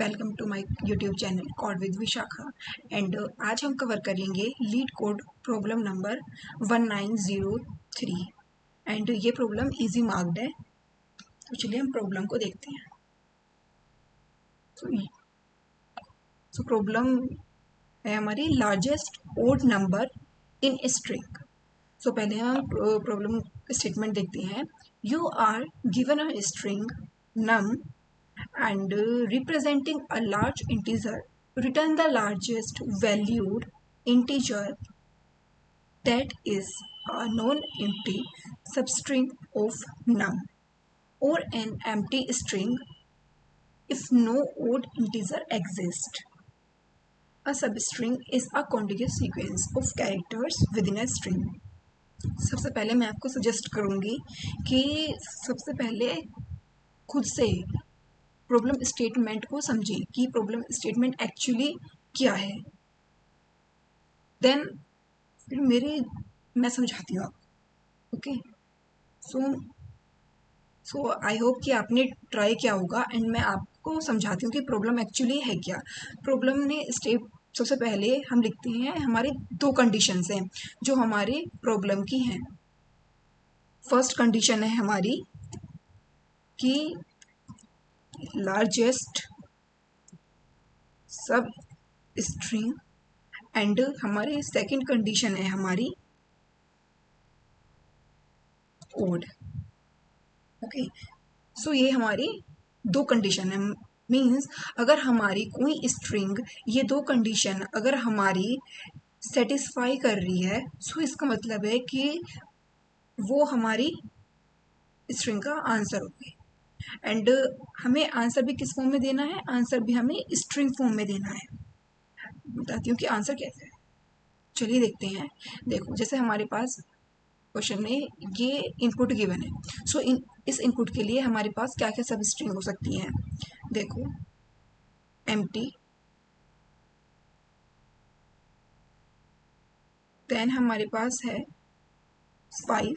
Welcome to my YouTube channel code with Vishakha. And आज हम cover करेंगे LeetCode problem number 1903। And ये problem easy marked है, तो चलिए हम प्रॉब्लम को देखते हैं। सो प्रॉब्लम है हमारी largest odd number in string. So पहले हम प्रॉब्लम स्टेटमेंट देखते हैं। You are given a string num and representing a large integer, return the largest valued integer that is a non-empty substring of num, or an empty string if no odd integer exists. A substring is a contiguous sequence of characters within a string. सबसे पहले मैं आपको suggest करूंगी कि सबसे पहले खुद से प्रॉब्लम स्टेटमेंट को समझिए कि प्रॉब्लम स्टेटमेंट एक्चुअली क्या है। देन फिर मैं समझाती हूँ आपको। ओके, सो आई होप कि आपने ट्राई किया होगा एंड मैं आपको समझाती हूँ कि प्रॉब्लम एक्चुअली है क्या। प्रॉब्लम ने स्टेप सबसे पहले हम लिखते हैं हमारी दो कंडीशंस हैं जो हमारी प्रॉब्लम की हैं। फर्स्ट कंडीशन है हमारी कि लार्जेस्ट सब स्ट्रिंग, एंड हमारी सेकंड कंडीशन है हमारी ओड। ओके, सो ये हमारी दो कंडीशन है। मीन्स अगर हमारी कोई स्ट्रिंग ये दो कंडीशन अगर हमारी सेटिस्फाई कर रही है, सो इसका मतलब है कि वो हमारी स्ट्रिंग का आंसर होगी। एंड हमें आंसर भी किस फॉर्म में देना है? आंसर भी हमें स्ट्रिंग फॉर्म में देना है। बताती हूँ कि आंसर कैसे है। चलिए देखते हैं। देखो, जैसे हमारे पास क्वेश्चन में ये इनपुट गिवन है। सो इस इनपुट के लिए हमारे पास क्या क्या सब स्ट्रिंग हो सकती हैं। देखो, एम्प्टी, देन हमारे पास है 5,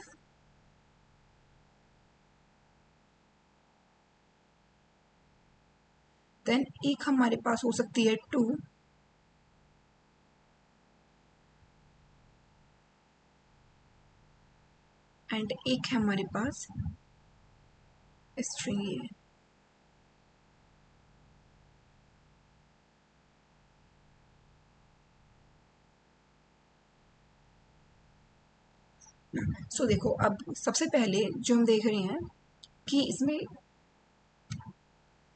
देन एक हमारे पास हो सकती है 2, एंड एक है हमारे पास स्ट्रिंग ये। सो देखो, अब सबसे पहले जो हम देख रहे हैं कि इसमें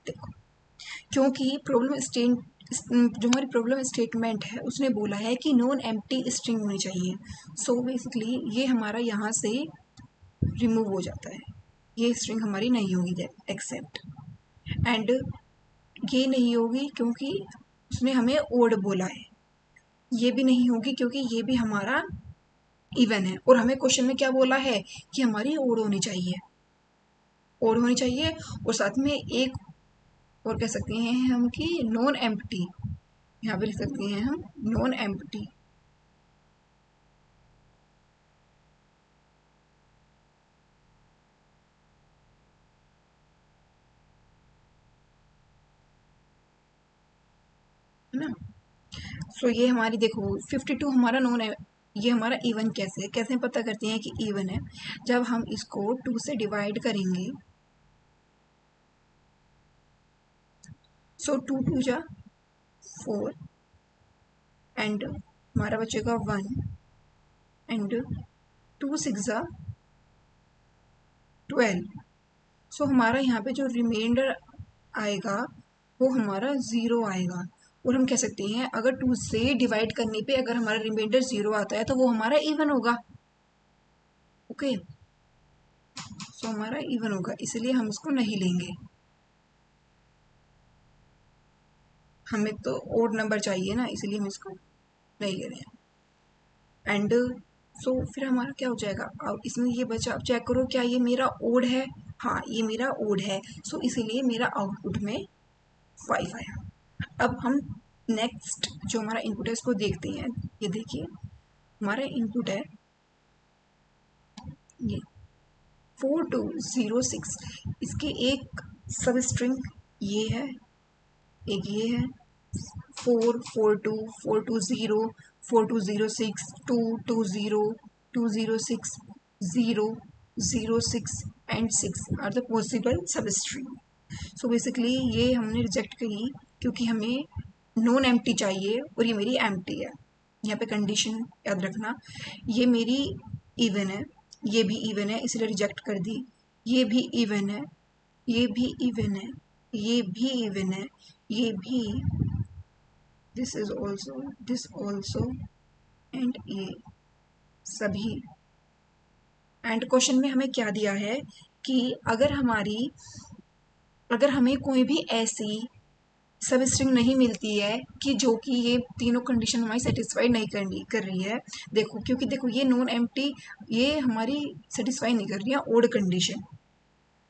देखो, क्योंकि जो हमारी प्रॉब्लम स्टेटमेंट है उसने बोला है कि नॉन एम्प्टी स्ट्रिंग होनी चाहिए। सो बेसिकली ये हमारा यहाँ से रिमूव हो जाता है, ये स्ट्रिंग हमारी नहीं होगी एक्सेप्ट। एंड ये नहीं होगी क्योंकि उसने हमें ओड बोला है। ये भी नहीं होगी क्योंकि ये भी हमारा इवन है। और हमें क्वेश्चन में क्या बोला है कि हमारी ओड होनी चाहिए, ओड होनी चाहिए। और साथ में एक और कह सकते हैं हम कि नॉन एम्प्टी, यहाँ पे लिख सकते हैं हम नॉन एम्प्टी। है ना। सो ये हमारी देखो 52 हमारा नॉन है। ये हमारा इवन कैसे पता करते हैं कि इवन है? जब हम इसको 2 से डिवाइड करेंगे। सो 2 2 जा 4, एंड हमारा बचेगा 1, एंड 2 6 जा 12। सो हमारा यहाँ पे जो रिमाइंडर आएगा वो हमारा 0 आएगा। और हम कह सकते हैं अगर 2 से डिवाइड करने पे अगर हमारा रिमाइंडर 0 आता है तो वो हमारा इवन होगा। ओके, सो हमारा इवन होगा, इसलिए हम इसको नहीं लेंगे। हमें तो ओड नंबर चाहिए ना, इसलिए हम इसको नहीं ले रहे हैं। एंड सो फिर हमारा क्या हो जाएगा? अब इसमें ये बचा, अब चेक करो क्या ये मेरा ओड है? हाँ, ये मेरा ओड है। सो इसीलिए मेरा आउटपुट में 5 आया। अब हम नेक्स्ट जो हमारा इनपुट है उसको देखते हैं। ये देखिए, हमारा इनपुट है ये 4206। इसके एक सब स्ट्रिंग ये है, एक ये है 442 420 4206 220 206 0 06 and 6 are the possible substring. So basically ये हमने रिजेक्ट की क्योंकि हमें नॉन एम्प्टी चाहिए और ये मेरी एम्प्टी है। यहाँ पे कंडीशन याद रखना, ये मेरी इवन है, ये भी इवन है इसलिए रिजेक्ट कर दी, ये भी इवन है, ये भी इवन है, ये भी इवन है, ये भी, this is also, this also and ये सभी। एंड क्वेश्चन में हमें क्या दिया है कि अगर हमें कोई भी ऐसी सब स्ट्रिंग नहीं मिलती है कि जो कि ये तीनों कंडीशन हमारी सेटिस्फाई नहीं कर रही है। देखो क्योंकि देखो ये नॉन एम्प्टी ये हमारी सेटिस्फाई नहीं कर रही है ओड कंडीशन।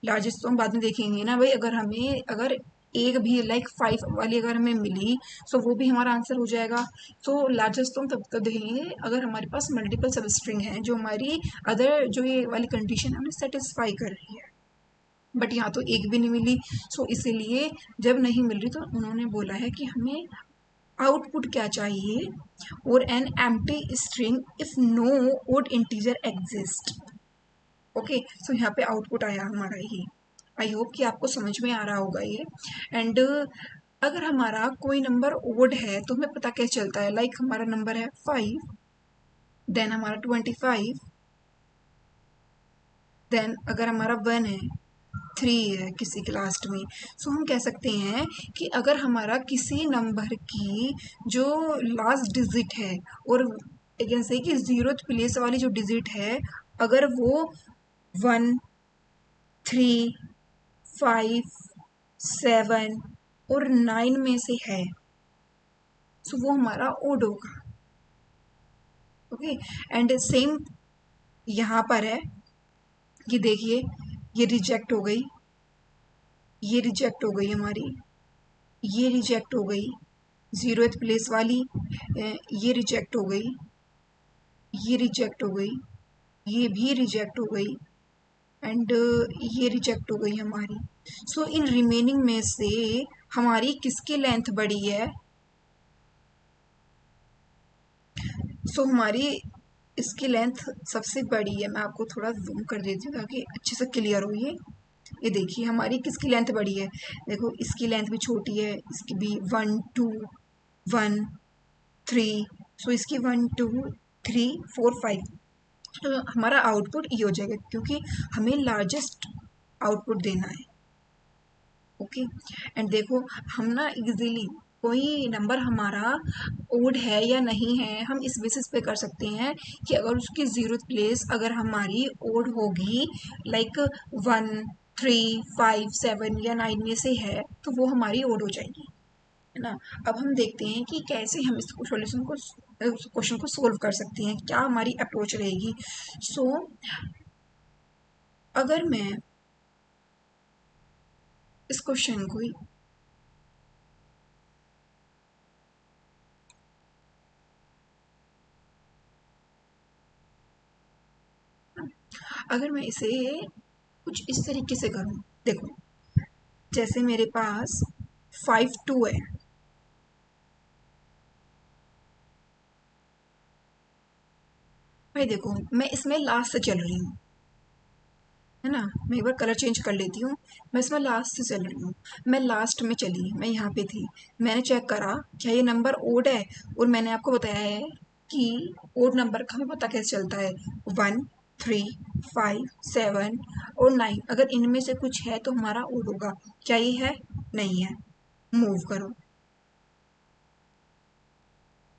लार्जेस्ट तो हम बाद में देखेंगे ना भाई, अगर एक भी लाइक 5 वाली अगर हमें मिली तो वो भी हमारा आंसर हो जाएगा। तो लार्जेस्ट तो हम तब देखेंगे अगर हमारे पास मल्टीपल सब स्ट्रिंग है जो हमारी अदर जो ये वाली कंडीशन हमें सेटिस्फाई कर रही है। बट यहाँ तो एक भी नहीं मिली, सो इसीलिए जब नहीं मिल रही तो उन्होंने बोला है कि हमें आउटपुट क्या चाहिए, और an empty string if no odd integer exist. Okay, so यहाँ पे आउटपुट आया हमारा ये। आई होप कि आपको समझ में आ रहा होगा ये। एंड अगर हमारा कोई नंबर ओड है तो हमें पता कैसे चलता है, लाइक हमारा नंबर है 5, देन हमारा 25, देन अगर हमारा 1 है, 3 है किसी के लास्ट में, सो हम कह सकते हैं कि अगर हमारा किसी नंबर की जो लास्ट डिजिट है और जैसे कि जीरोथ प्लेस वाली जो डिजिट है अगर वो 1 3 5 7 और 9 में से है, सो वो हमारा ओड होगा। ओके, एंड सेम यहाँ पर है कि देखिए ये रिजेक्ट हो गई, ये रिजेक्ट हो गई हमारी, ये रिजेक्ट हो गई जीरोथ प्लेस वाली, ये रिजेक्ट हो गई, ये रिजेक्ट हो गई, ये भी रिजेक्ट हो गई, एंड ये रिजेक्ट हो गई हमारी। सो इन रिमेनिंग में से हमारी किसकी लेंथ बड़ी है, सो हमारी इसकी लेंथ सबसे बड़ी है। मैं आपको थोड़ा जूम कर देती हूँ ताकि अच्छे से क्लियर हो ये देखिए हमारी किसकी लेंथ बड़ी है, देखो इसकी लेंथ भी छोटी है, इसकी भी 1 2 1 3, सो इसकी 1 2 3 4 5, तो हमारा आउटपुट ये हो जाएगा क्योंकि हमें लार्जेस्ट आउटपुट देना है। ओके, एंड देखो हम ना इजीली कोई नंबर हमारा ओड है या नहीं है हम इस बेसिस पे कर सकते हैं कि अगर उसकी जीरोथ प्लेस अगर हमारी ओड होगी लाइक 1 3 5 7 या 9 में से है तो वो हमारी ओड हो जाएगी, है ना। अब हम देखते हैं कि कैसे हम इस क्वेश्चन को सोल्व कर सकते हैं, क्या हमारी अप्रोच रहेगी। सो अगर मैं इस क्वेश्चन को अगर मैं इसे कुछ इस तरीके से करूं, देखो जैसे मेरे पास 5 2 है, भाई देखो मैं इसमें लास्ट से चल रही हूँ, है ना। मैं एक बार कलर चेंज कर लेती हूँ, मैं इसमें लास्ट से चल रही हूँ, मैं लास्ट में चली, मैं यहाँ पे थी, मैंने चेक करा क्या ये नंबर ओड है, और मैंने आपको बताया है कि ओड नंबर का हमें पता कैसे चलता है, 1 3 5 7 और 9, अगर इनमें से कुछ है तो हमारा ओड होगा। क्या ये है, नहीं है, मूव करो,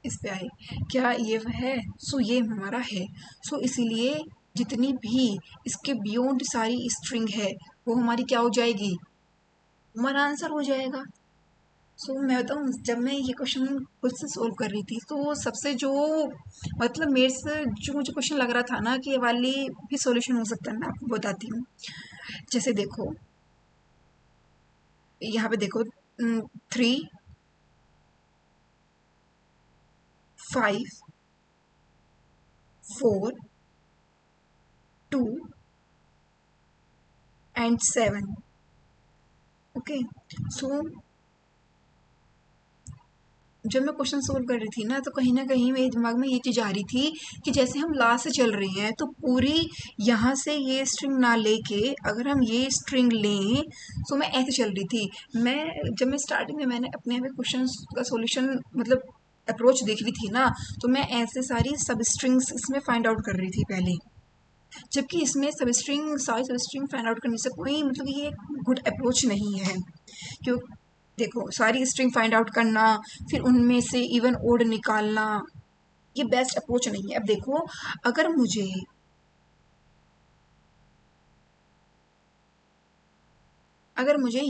इस पे आए, क्या ये है, सो ये हमारा है। सो इसीलिए जितनी भी इसके बियॉन्ड सारी स्ट्रिंग है वो हमारी क्या हो जाएगी, हमारा आंसर हो जाएगा। सो मैं बताऊँ जब मैं ये क्वेश्चन खुद से सोल्व कर रही थी तो सबसे जो मतलब मेरे से जो मुझे क्वेश्चन लग रहा था ना कि ये वाली भी सॉल्यूशन हो सकता है, मैं आपको बताती हूँ। जैसे देखो यहाँ पे देखो 3 5 4 2 एंड 7। ओके, सो जब मैं क्वेश्चन सोल्व कर रही थी ना, तो कहीं ना कहीं मेरे दिमाग में ये चीज़ आ रही थी कि जैसे हम लास्ट से चल रहे हैं, तो पूरी यहाँ से ये स्ट्रिंग ना लेके अगर हम ये स्ट्रिंग लें, तो मैं ऐसे चल रही थी। जब मैं स्टार्टिंग में मैंने अपने यहाँ पे क्वेश्चन का सॉल्यूशन मतलब अप्रोच देख रही थी ना, तो मैं ऐसे सारी सब स्ट्रिंग्स इसमें फाइंड आउट कर रही थी पहले, जबकि इसमें सारी सब स्ट्रिंग फाइंड आउट करने से कोई मतलब ये गुड अप्रोच नहीं है। क्यों? देखो, सारी स्ट्रिंग फाइंड आउट करना, फिर उनमें से इवन ओड निकालना, ये बेस्ट अप्रोच नहीं है। अब देखो, अगर मुझे अगर मुझे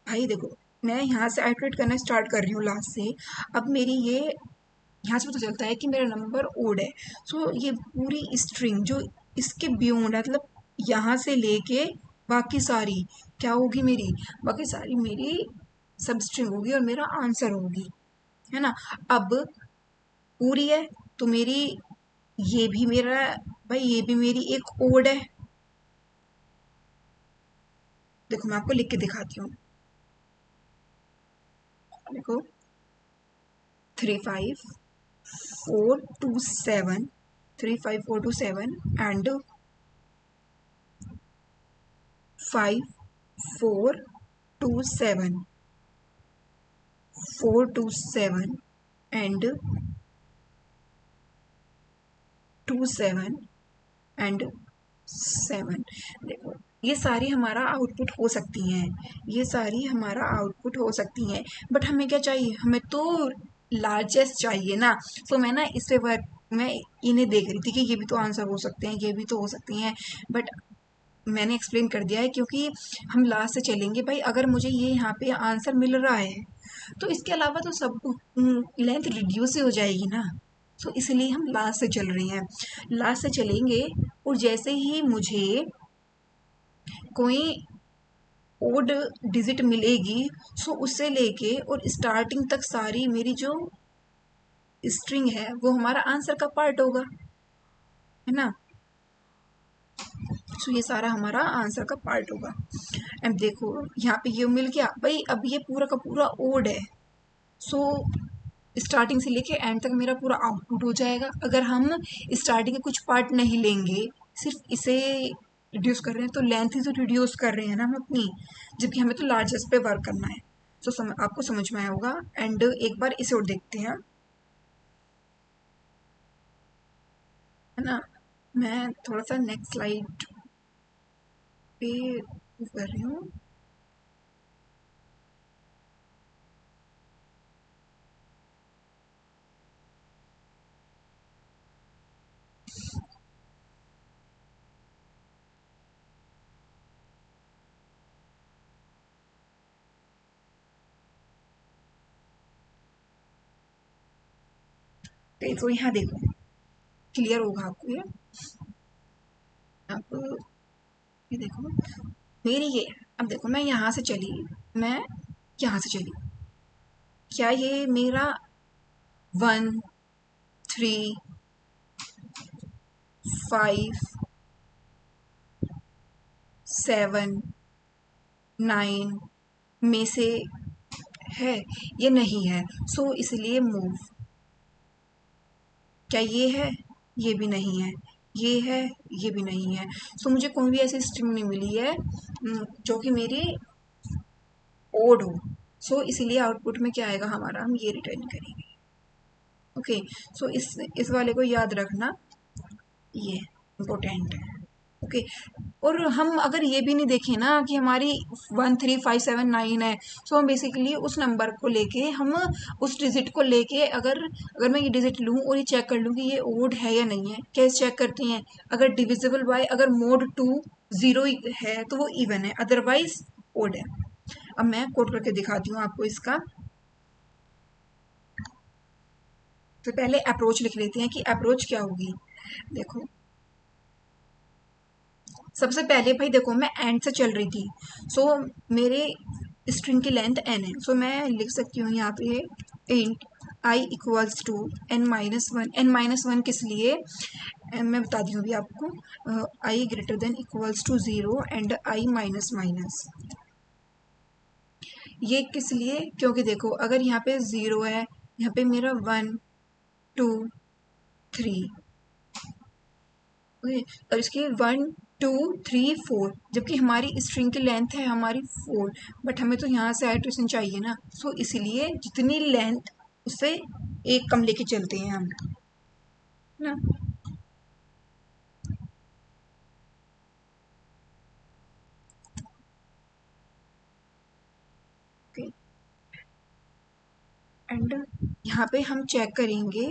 भाई देखो, मैं यहाँ से आइटरेट करना स्टार्ट कर रही हूँ लास्ट से। अब मेरी ये यहाँ से पता चलता है कि मेरा नंबर ओड है। सो ये पूरी स्ट्रिंग जो इसके बियॉन्ड है, मतलब यहाँ से लेके बाकी सारी क्या होगी मेरी, बाकी सारी मेरी सब स्ट्रिंग होगी और मेरा आंसर होगी, है ना। अब पूरी है तो मेरी ये भी मेरा भाई ये भी मेरी एक ओड है। देखो, मैं आपको लिख के दिखाती हूँ। देखो, 35427, 35427 एंड 5427, 427 एंड 27 एंड 7। देखो, ये सारी हमारा आउटपुट हो सकती हैं, ये सारी हमारा आउटपुट हो सकती हैं, बट हमें क्या चाहिए, हमें तो लार्जेस्ट चाहिए ना। तो मैं ना इस पे वर्क मैं इन्हें देख रही थी कि ये भी तो आंसर हो सकते हैं, ये भी तो हो सकती हैं, बट मैंने एक्सप्लेन कर दिया है क्योंकि हम लास्ट से चलेंगे भाई। अगर मुझे ये यहाँ पे आंसर मिल रहा है, तो इसके अलावा तो सब लेंथ रिड्यूस ही हो जाएगी ना। तो इसलिए हम लास्ट से चल रहे हैं, लास्ट से चलेंगे। और जैसे ही मुझे कोई ओड डिजिट मिलेगी, सो उससे लेके और स्टार्टिंग तक सारी मेरी जो स्ट्रिंग है वो हमारा आंसर का पार्ट होगा, है ना। सो ये सारा हमारा आंसर का पार्ट होगा। एंड देखो, यहाँ पे ये मिल गया भाई, अब ये पूरा का पूरा ओड है। सो स्टार्टिंग से लेके एंड तक मेरा पूरा आउटपुट हो जाएगा। अगर हम स्टार्टिंग के कुछ पार्ट नहीं लेंगे, सिर्फ इसे रिड्यूस कर रहे हैं, तो लेंथ ही तो रिड्यूस कर रहे हैं ना हम अपनी, जबकि हमें तो लार्जेस्ट पे वर्क करना है। तो आपको समझ में आया होगा। एंड एक बार इसे और देखते हैं, है ना। मैं थोड़ा सा नेक्स्ट स्लाइड पे कर रही हूँ। तो यहाँ देखो, क्लियर होगा आपको ये। आप ये देखो, मेरी ये, अब देखो मैं यहाँ से चली, मैं यहाँ से चली, क्या ये मेरा 1 3 5 7 9 में से है? ये नहीं है। सो इसलिए मूव, क्या ये है? ये भी नहीं है। ये है? ये भी नहीं है। सो मुझे कोई भी ऐसी स्ट्रिंग नहीं मिली है जो कि मेरी ओड हो। सो इसलिए आउटपुट में क्या आएगा हमारा, हम ये रिटर्न करेंगे। ओके, सो इस वाले को याद रखना, ये इम्पोर्टेंट है। ओके, और हम अगर ये भी नहीं देखें ना कि हमारी 1 3 5 7 9 है, तो हम बेसिकली उस नंबर को लेके, हम उस डिजिट को लेके, अगर अगर मैं ये डिजिट लूँ और ये चेक कर लूँ कि ये ओड है या नहीं है, कैसे चेक करते हैं, अगर डिविजिबल बाय, अगर मोड 2 0 है तो वो इवन है, अदरवाइज ओड है। अब मैं कोड करके दिखाती हूँ आपको इसका। तो पहले अप्रोच लिख लेते हैं कि अप्रोच क्या होगी। देखो, सबसे पहले भाई देखो, मैं एंड से चल रही थी, सो मेरे स्ट्रिंग की लेंथ n है। सो मैं लिख सकती हूँ यहाँ पे int I equals to n-1। n-1 किस लिए, मैं बताती हूँ अभी आपको। I greater than equals to 0 and i minus minus. ये किस लिए, क्योंकि देखो अगर यहाँ पे 0 है यहाँ पे मेरा 1 2 3, ओके, और इसके 1 2 3 4, जबकि हमारी स्ट्रिंग की लेंथ है हमारी 4, बट हमें तो यहाँ से आइट्रेशन चाहिए ना, सो इसीलिए जितनी लेंथ उससे एक कम लेके चलते हैं हम, ना। ओके, एंड यहाँ पे हम चेक करेंगे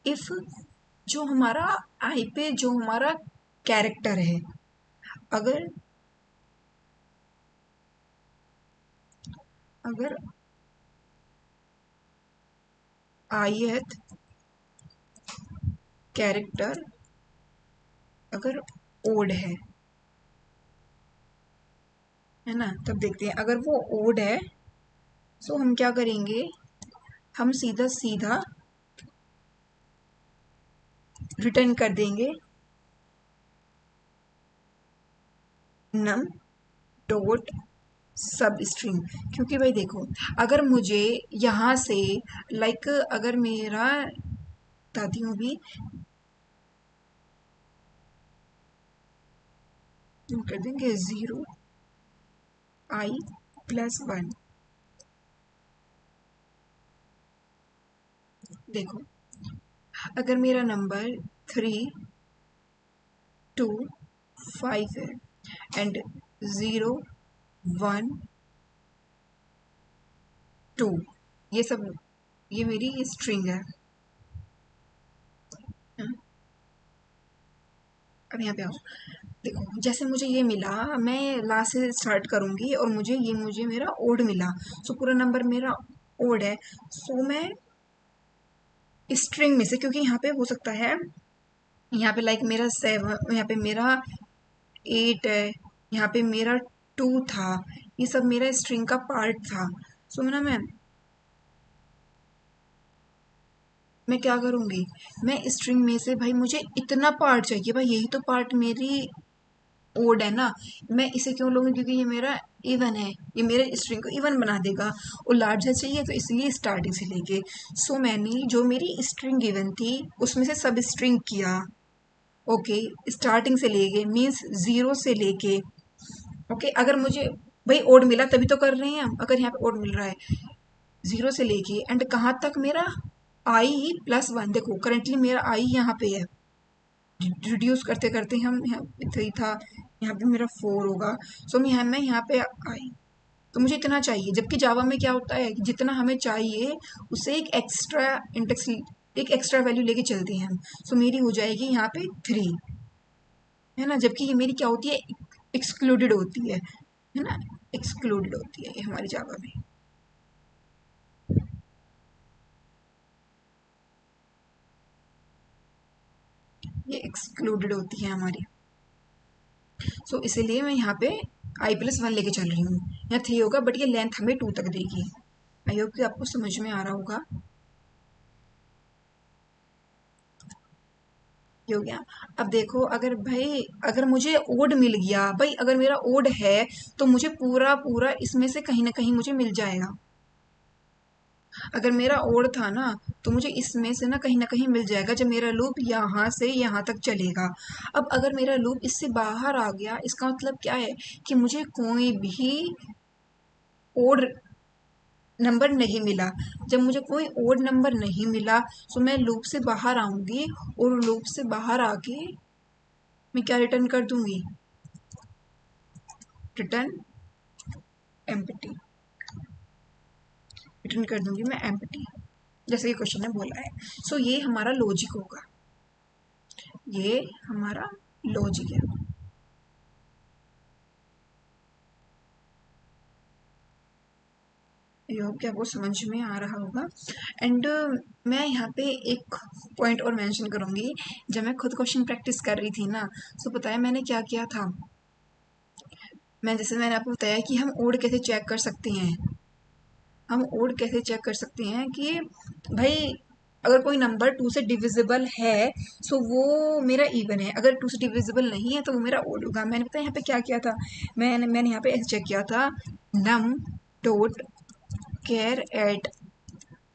इफ जो हमारा आई पे जो हमारा कैरेक्टर है, अगर अगर ith कैरेक्टर अगर ओड है ना, तब देखते हैं अगर वो ओड है, सो हम क्या करेंगे, हम सीधा सीधा रिटर्न कर देंगे नम डॉट सब स्ट्रिंग। क्योंकि भाई देखो, अगर मुझे यहाँ से लाइक अगर मेरा बताती हूँ भी, हम कर देंगे 0 i प्लस 1। देखो, अगर मेरा नंबर 3 2 5 है एंड 0 1 2, ये सब ये मेरी स्ट्रिंग है। हाँ, अब यहाँ पे आओ, देखो जैसे मुझे ये मिला, मैं लास्ट से स्टार्ट करूंगी और मुझे मेरा ओड मिला, सो पूरा नंबर मेरा ओड है, सो मैं स्ट्रिंग में से, क्योंकि यहाँ पे हो सकता है यहाँ पे लाइक मेरा 7, यहाँ पे मेरा 8 है, यहाँ पे मेरा 2 था, ये सब मेरा स्ट्रिंग का पार्ट था। सो ना मैं क्या करूँगी, मैं स्ट्रिंग में से भाई मुझे इतना पार्ट चाहिए, भाई यही तो पार्ट मेरी ओड है ना, मैं इसे क्यों लूँगी, क्योंकि ये मेरा इवन है, ये मेरे स्ट्रिंग को इवन बना देगा, और लार्जर चाहिए तो इसलिए स्टार्टिंग से लेके। सो मैंने जो मेरी स्ट्रिंग गिवन थी उसमें से सब स्ट्रिंग किया, ओके, स्टार्टिंग से लेके मीन्स 0 से लेके, ओके, अगर मुझे भाई ओड मिला तभी तो कर रहे हैं हम, अगर यहाँ पे ओड मिल रहा है 0 से लेके एंड कहाँ तक, मेरा आई प्लस 1, देखो करेंटली मेरा आई यहाँ पे है, रिड्यूस करते करते हम यहाँ 3 था, यहाँ पे मेरा 4 होगा, सो मैं यहाँ पे आई, तो मुझे इतना चाहिए, जबकि जावा में क्या होता है कि जितना हमें चाहिए उससे एक एक्स्ट्रा इंडेक्स, एक एक्स्ट्रा वैल्यू लेके चलते हैं हम, सो मेरी हो जाएगी यहाँ पे 3, है ना, जबकि ये मेरी क्या होती है, एक्सक्लूडेड होती है ना, एक्सक्लूडेड होती है ये हमारी जावा में, ये एक्सक्लूडेड होती है हमारी, सो इसीलिए मैं यहाँ पे आई प्लस 1 लेके चल रही हूँ, यहाँ 3 होगा बट ये लेंथ हमें 2 तक देगी। आई होप कि आपको समझ में आ रहा होगा, ये हो गया। अब देखो, अगर भाई अगर मुझे ओड मिल गया, भाई अगर मेरा ओड है तो मुझे पूरा पूरा इसमें से कहीं ना कहीं मुझे मिल जाएगा, अगर मेरा ओड था ना तो मुझे इसमें से ना कहीं मिल जाएगा, जब मेरा लूप यहाँ से यहाँ तक चलेगा। अब अगर मेरा लूप इससे बाहर आ गया, इसका मतलब क्या है कि मुझे कोई भी ओड नंबर नहीं मिला, जब मुझे कोई ओड नंबर नहीं मिला तो मैं लूप से बाहर आऊंगी, और लूप से बाहर आके मैं क्या रिटर्न कर दूंगी, रिटर्न एम्प्टी, रिटर्न कर दूंगी मैं एम्प्टी, जैसे ये क्वेश्चन ने बोला है। सो ये हमारा लॉजिक होगा, ये हमारा लॉजिक है। आई होप कि आपको समझ में आ रहा होगा। एंड मैं यहाँ पे एक पॉइंट और मेंशन करूँगी, जब मैं खुद क्वेश्चन प्रैक्टिस कर रही थी ना, तो पता है मैंने क्या किया था, जैसे मैंने आपको बताया कि हम ओड कैसे चेक कर सकते हैं, हम ओड कैसे चेक कर सकते हैं कि भाई अगर कोई नंबर 2 से डिविजिबल है सो वो मेरा इवन है, अगर 2 से डिविजिबल नहीं है तो वो मेरा ओड होगा। मैंने पता है यहाँ पे क्या किया था, मैंने यहाँ पे ऐसे चेक किया था, नम डॉट केयर एट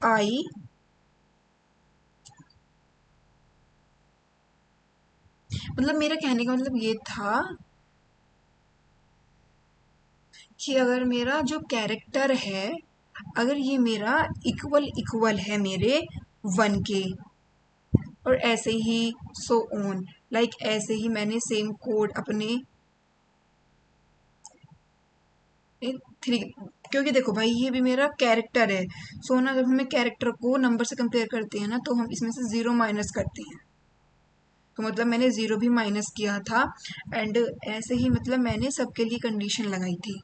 आई मतलब मेरा कहने का मतलब ये था कि अगर मेरा जो कैरेक्टर है अगर ये मेरा इक्वल इक्वल है मेरे 1 के और ऐसे ही सो ऑन लाइक ऐसे ही मैंने सेम कोड अपने 3 क्योंकि देखो भाई ये भी मेरा कैरेक्टर है। सो ना जब हमें कैरेक्टर को नंबर से कंपेयर करते हैं ना तो हम इसमें से 0 माइनस करते हैं। तो मतलब मैंने 0 भी माइनस किया था एंड ऐसे ही मतलब मैंने सबके लिए कंडीशन लगाई थी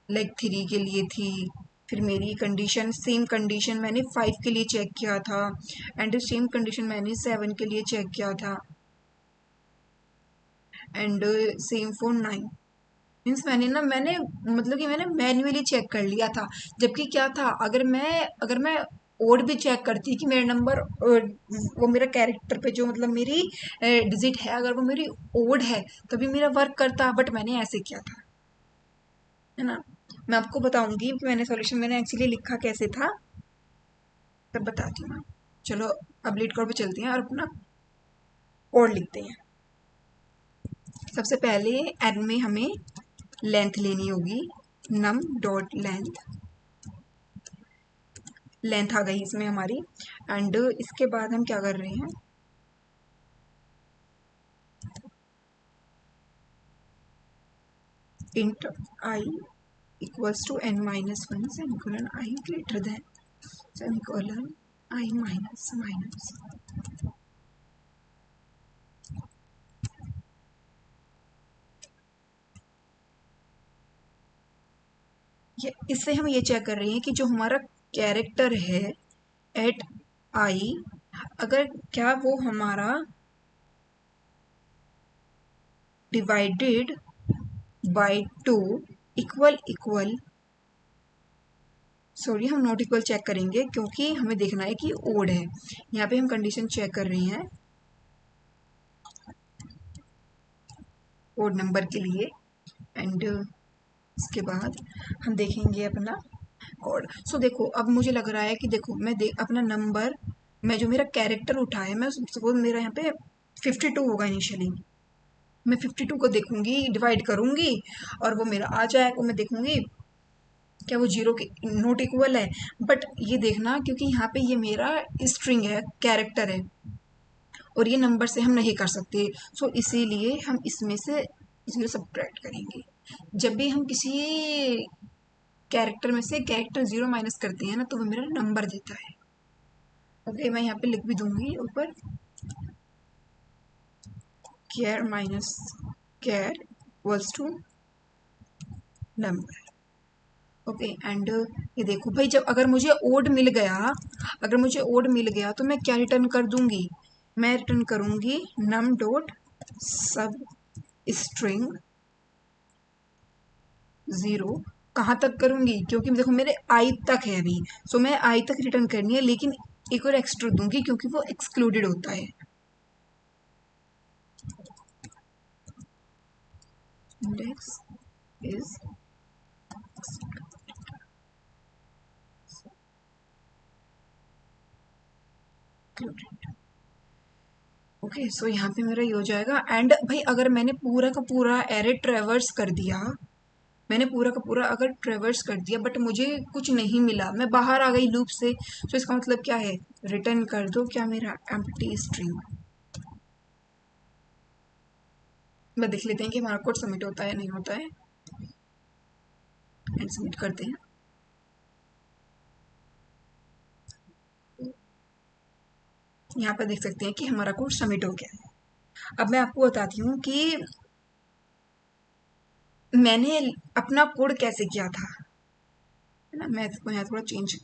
लाइक 3 के लिए थी। फिर मेरी कंडीशन सेम कंडीशन मैंने 5 के लिए चेक किया था एंड सेम कंडीशन मैंने 7 के लिए चेक किया था एंड सेम फॉर 9। मीन्स मैंने मतलब कि मैंने मैन्युअली चेक कर लिया था। जबकि क्या था अगर मैं ओड भी चेक करती कि मेरा नंबर वो मेरा कैरेक्टर पे जो मतलब मेरी डिजिट है अगर वो मेरी ओड है तभी मेरा वर्क करता बट मैंने ऐसे किया था है ना। मैं आपको बताऊंगी कि मैंने सॉल्यूशन मैंने एक्चुअली लिखा कैसे था तब बताती हूँ मैं। चलो अब लीड कोड पे चलते हैं और अपना कोड लिखते हैं। सबसे पहले एन में हमें लेंथ लेनी होगी नम डॉट लेंथ लेंथ आ गई इसमें हमारी एंड इसके बाद हम क्या कर रहे हैं int I equals to n minus 1 semicolon I greater than semicolon I minus minus. ये इससे हम ये चेक कर रहे हैं कि जो हमारा कैरेक्टर है एट आई अगर क्या वो हमारा divided by 2 equal equal sorry हम नॉट इक्वल चेक करेंगे क्योंकि हमें देखना है कि ओड है। यहाँ पे हम कंडीशन चेक कर रहे हैं ओड नंबर के लिए एंड इसके बाद हम देखेंगे अपना कोड। सो देखो अब मुझे लग रहा है कि देखो मैं अपना नंबर मैं जो मेरा कैरेक्टर उठा है मैं सपोज मेरा यहाँ पे 52 होगा इनिशियली। मैं 52 को देखूंगी डिवाइड करूंगी और वो मेरा आ जाएगा मैं देखूंगी क्या वो 0 के नोट इक्वल है। बट ये देखना क्योंकि यहाँ पे ये मेरा स्ट्रिंग है कैरेक्टर है और ये नंबर से हम नहीं कर सकते। सो इसीलिए हम इसमें से इसलिए सब्ट्रैक्ट करेंगे। जब भी हम किसी कैरेक्टर में से कैरेक्टर 0 माइनस करते हैं ना तो वो मेरा नंबर देता है। ओके मैं यहाँ पे लिख भी दूंगी ऊपर carry minus carry equals to number. Okay and ये देखो भाई जब अगर मुझे ओड मिल गया तो मैं क्या रिटर्न कर दूंगी मैं रिटर्न करूंगी नम डॉट सब स्ट्रिंग 0। कहाँ तक करूंगी क्योंकि देखो मेरे आई तक है अभी। सो मैं आई तक रिटर्न करनी है लेकिन एक और एक्स्ट्रा दूंगी क्योंकि वो एक्सक्लूडेड होता है। Index is excluded. Okay so यहाँ पे मेरा ये हो जाएगा एंड भाई अगर मैंने पूरा का पूरा एरे ट्रेवर्स कर दिया मैंने पूरा का पूरा अगर ट्रेवर्स कर दिया बट मुझे कुछ नहीं मिला मैं बाहर आ गई लूप से तो इसका मतलब क्या है रिटर्न कर दो क्या मेरा एम्प्टी स्ट्रिंग। मैं देख लेते हैं कि हमारा कोड सबमिट होता है नहीं होता है एंड सबमिट करते हैं। यहाँ पर देख सकते हैं कि हमारा कोड सबमिट हो गया है। अब मैं आपको बताती हूँ कि मैंने अपना कोड कैसे किया था है ना। मैं इसको यहाँ थोड़ा चेंज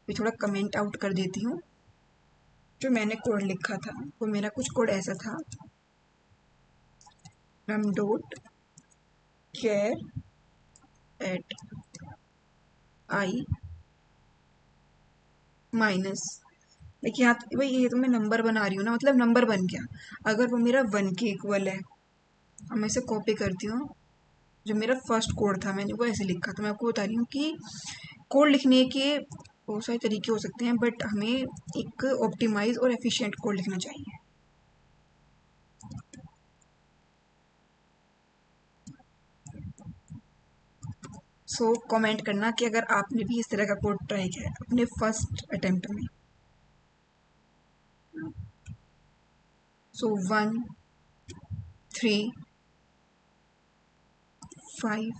थोड़ा कमेंट आउट कर देती हूँ। जो मैंने कोड लिखा था वो मेरा कुछ कोड ऐसा था num dot char at I minus देखिए यहाँ भाई ये तो मैं नंबर बना रही हूँ ना मतलब नंबर बन गया। अगर वो मेरा 1 के इक्वल है अब मैं इसे कॉपी करती हूँ। जो मेरा फर्स्ट कोड था मैंने वो ऐसे लिखा तो मैं आपको बता रही हूँ कि कोड लिखने के बहुत सारे तरीके हो सकते हैं, बट हमें एक ऑप्टिमाइज और एफिशिएंट कोड लिखना चाहिए। सो कमेंट करना कि अगर आपने भी इस तरह का कोड ट्राई किया है अपने फर्स्ट अटेम्प्ट में। सो 1 3 5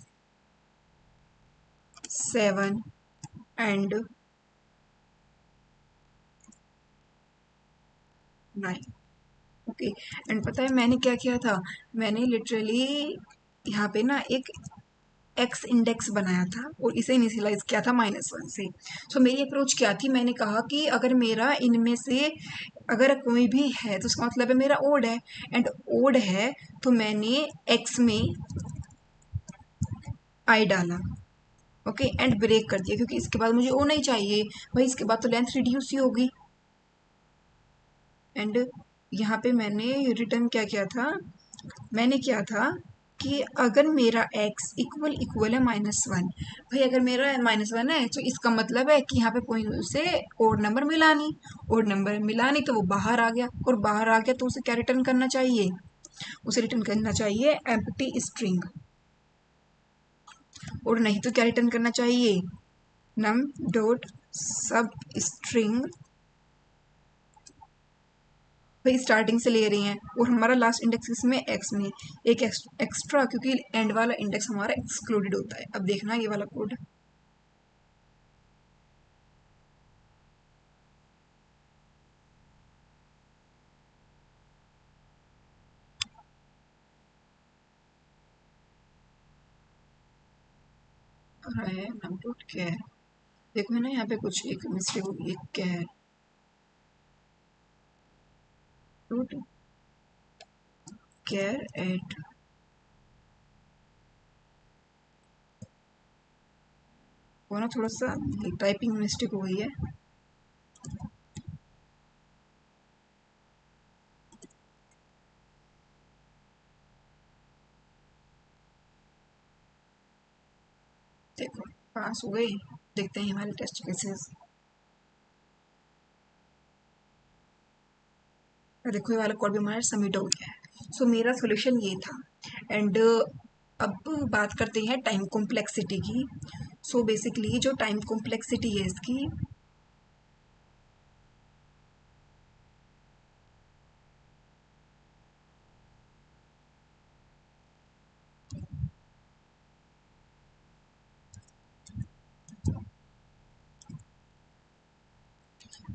7 एंड 9। ओके, एंड पता है मैंने क्या किया था, मैंने लिटरली यहाँ पे ना एक एक्स इंडेक्स बनाया था और इसे इनिशियलाइज किया था -1 से। सो मेरी अप्रोच क्या थी, मैंने कहा कि अगर मेरा इनमें से अगर कोई भी है तो उसका मतलब है मेरा ओड है, एंड ओड है तो मैंने एक्स में आई डाला। ओके, एंड ब्रेक कर दिया क्योंकि इसके बाद मुझे ओ नहीं चाहिए भाई, इसके बाद तो लेंथ रिड्यूस ही होगी। एंड यहाँ पे मैंने रिटर्न क्या किया था, मैंने किया था कि अगर मेरा x इक्वल इक्वल है -1, भाई अगर मेरा -1 है तो इसका मतलब है कि यहाँ पे कोई उसे ओड नंबर मिला नहीं, ओड नंबर मिला नहीं तो वो बाहर आ गया, और बाहर आ गया तो उसे क्या रिटर्न करना चाहिए, उसे रिटर्न करना चाहिए एम्प्टी स्ट्रिंग, और नहीं तो क्या रिटर्न करना चाहिए, नम डॉट सब स्ट्रिंग। भाई स्टार्टिंग से ले रही हैं और हमारा लास्ट इंडेक्स इसमें एक्स में एक एक्स्ट्रा, क्योंकि एंड वाला इंडेक्स हमारा एक्सक्लूडेड होता है। अब देखना ये वाला कोड, है नम डॉट कैर। देखो है ना यहाँ पे कुछ एक मिस्टेक होगी, एक कैर डॉट कैर एट, वो ना थोड़ा सा टाइपिंग मिस्टेक हो गई है। देखो पास हो गई, देखते हैं हमारे टेस्ट केसेस। देखो ये वाला कोड भी हमारा सबमिट हो गया है। सो मेरा सोल्यूशन ये था। एंड अब बात करते हैं टाइम कॉम्प्लेक्सिटी की। सो बेसिकली जो टाइम कॉम्प्लेक्सिटी है इसकी,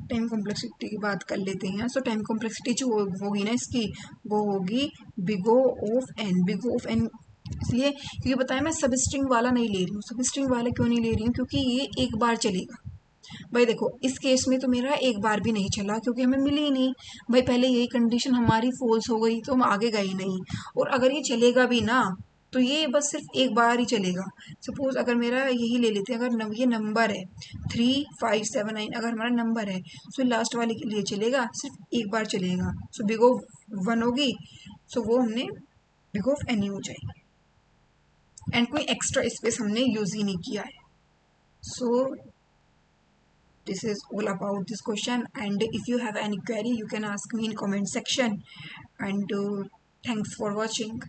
टाइम कॉम्प्लेक्सिटी की बात कर लेते हैं। सो टाइम कॉम्प्लेक्सिटी जो होगी ना इसकी, वो होगी big O of n. Big O of n इसलिए क्योंकि बताया मैं सब स्ट्रिंग वाला नहीं ले रही हूँ। सब स्ट्रिंग वाला क्यों नहीं ले रही हूँ, क्योंकि ये एक बार चलेगा। भाई देखो इस केस में तो मेरा एक बार भी नहीं चला क्योंकि हमें मिली ही नहीं। भाई पहले यही कंडीशन हमारी फॉल्स हो गई तो हम आगे गए नहीं, और अगर ये चलेगा भी ना तो ये बस सिर्फ एक बार ही चलेगा। सपोज अगर मेरा यही ले लेते हैं, अगर ये नंबर है 3579, अगर हमारा नंबर है सो लास्ट वाले के लिए चलेगा, सिर्फ एक बार चलेगा। सो बिग ऑफ 1 होगी, सो वो हमने बिग ऑफ एन हो जाएगी, एंड कोई एक्स्ट्रा स्पेस हमने यूज ही नहीं किया है। सो this is all about this question, and if you have any query you can ask me in comment section, and thanks for watching.